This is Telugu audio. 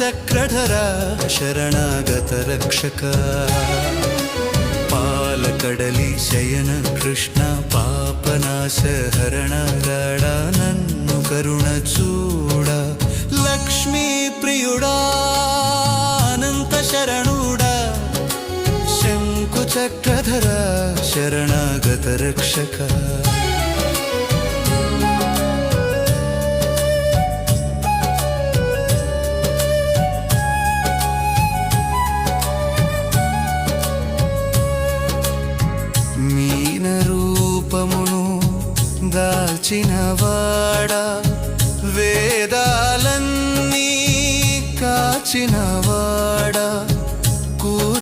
చక్రధర శరణాగత రక్షక పాలకడలి శయన కృష్ణ పాపనాశ హరణ రాడా నన్ను కరుణ చూడ లక్ష్మీ ప్రియుడా అనంత శరణుడా శంకు చక్రధర శరణాగత రక్షక మీన రూపమును దాల్చినవాడా వేదాలన్నీ కాచినవాడా